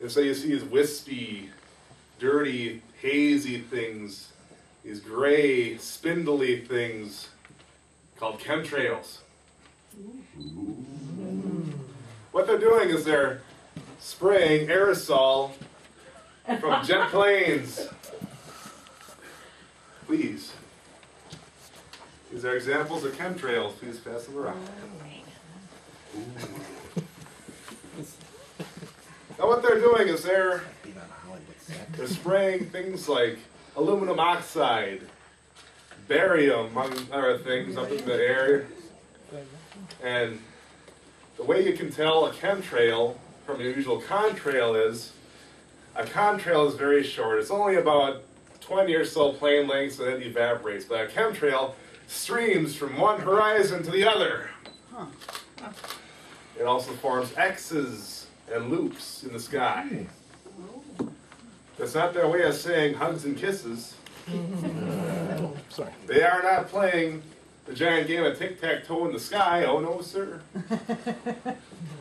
And so you see these wispy, dirty, hazy things, these gray, spindly things called chemtrails. What they're doing is they're spraying aerosol from jet planes. Please. These are examples of chemtrails. Please pass them around. Now what they're doing is they're spraying things like aluminum oxide, barium, among other things, up in the air. And the way you can tell a chemtrail from a usual contrail is, a contrail is very short. It's only about 20 or so plane lengths and it evaporates. But a chemtrail streams from one horizon to the other. It also forms X's and loops in the sky. That's not their way of saying hugs and kisses. Sorry. They are not playing the giant game of tic-tac-toe in the sky. Oh no, sir.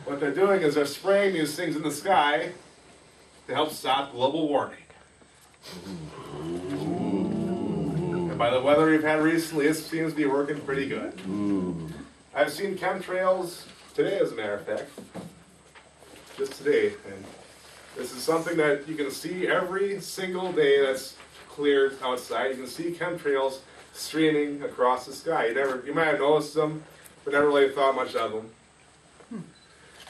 What they're doing is they're spraying these things in the sky to help stop global warming. And by the weather we've had recently, it seems to be working pretty good. I've seen chemtrails today, as a matter of fact. Just today. And this is something that you can see every single day that's clear outside. You can see chemtrails streaming across the sky. You might have noticed them, but never really thought much of them.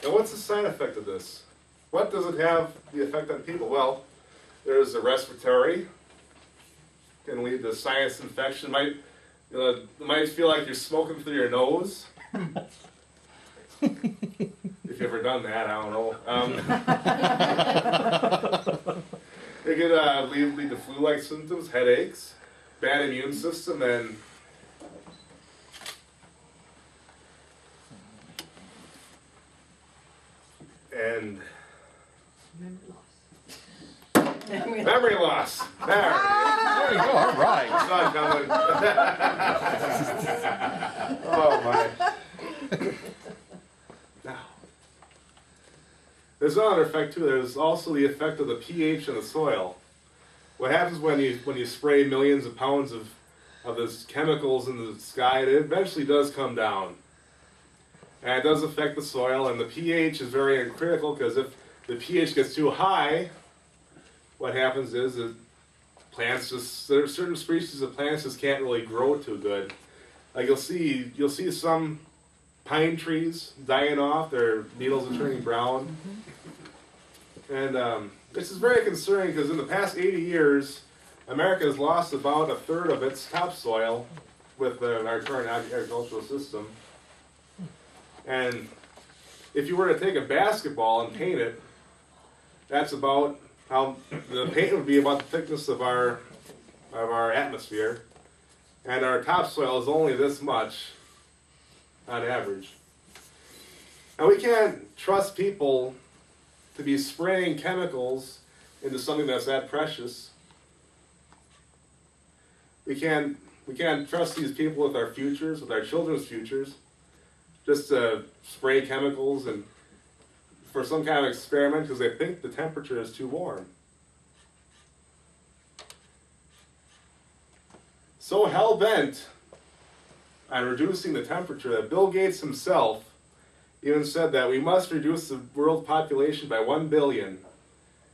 Now what's the side effect of this? What does it have the effect on people? Well, there's a respiratory, can lead to sinus infection. You might feel like you're smoking through your nose. If you've ever done that, I don't know. It could lead to flu-like symptoms, headaches, bad immune system, and memory loss. There you go. All right. Sun coming. Oh my. Now, there's another effect too. There's also the effect of the pH in the soil. What happens when you spray millions of pounds of these chemicals in the sky? It eventually does come down, and it does affect the soil. And the pH is very critical, because if the pH gets too high, what happens is that there are certain species of plants just can't really grow too good. Like you'll see some pine trees dying off; their needles are turning brown. And this is very concerning, because in the past 80 years, America has lost about a third of its topsoil with our current agricultural system. And if you were to take a basketball and paint it, that's about how the paint would be about the thickness of our atmosphere, and our topsoil is only this much on average. And we can't trust people to be spraying chemicals into something that's that precious. We can't trust these people with our futures, with our children's futures, just to spray chemicals and for some kind of experiment because they think the temperature is too warm. So hell-bent on reducing the temperature that Bill Gates himself even said that we must reduce the world population by 1 billion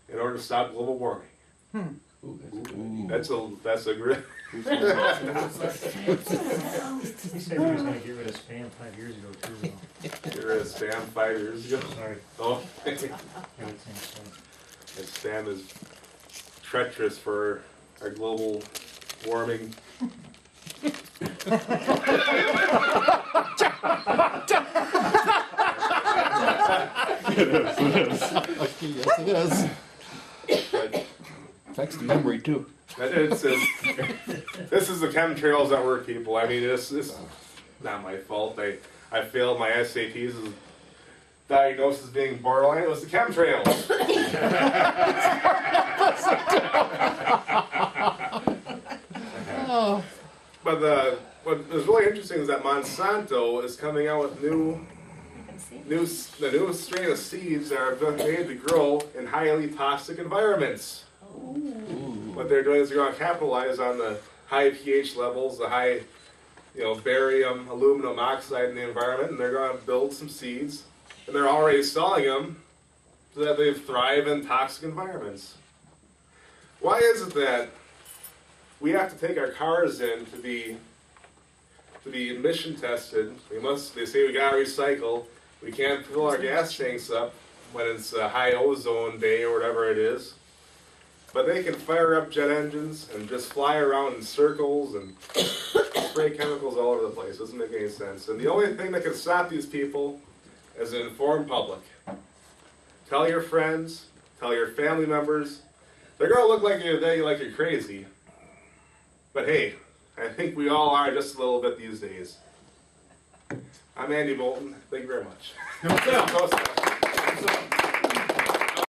in order to stop global warming. Ooh, that's a great. He said he was going to get rid of spam 5 years ago, too. Get rid of spam 5 years ago? Sorry. Oh. And spam is treacherous for our global warming. It is. Yes, it is. But affects the memory too. This is the chemtrails that work, people. I mean, it's not my fault. I failed my SATs as diagnosed as being borderline. It was the chemtrails. But what is really interesting is that Monsanto is coming out with new the newest strain of seeds are made to grow in highly toxic environments. What they're doing is they're going to capitalize on the high pH levels, the high, barium, aluminum oxide in the environment, and they're going to build some seeds, and they're already selling them so that they thrive in toxic environments. Why is it that we have to take our cars in to be emission tested? They say we got to recycle. We can't fill our gas tanks up when it's a high ozone day or whatever it is. But they can fire up jet engines and just fly around in circles and spray chemicals all over the place. Doesn't make any sense. And the only thing that can stop these people is an informed public. Tell your friends, tell your family members. They're going to look like you're crazy. But hey, I think we all are just a little bit these days. I'm Andy Bolton. Thank you very much.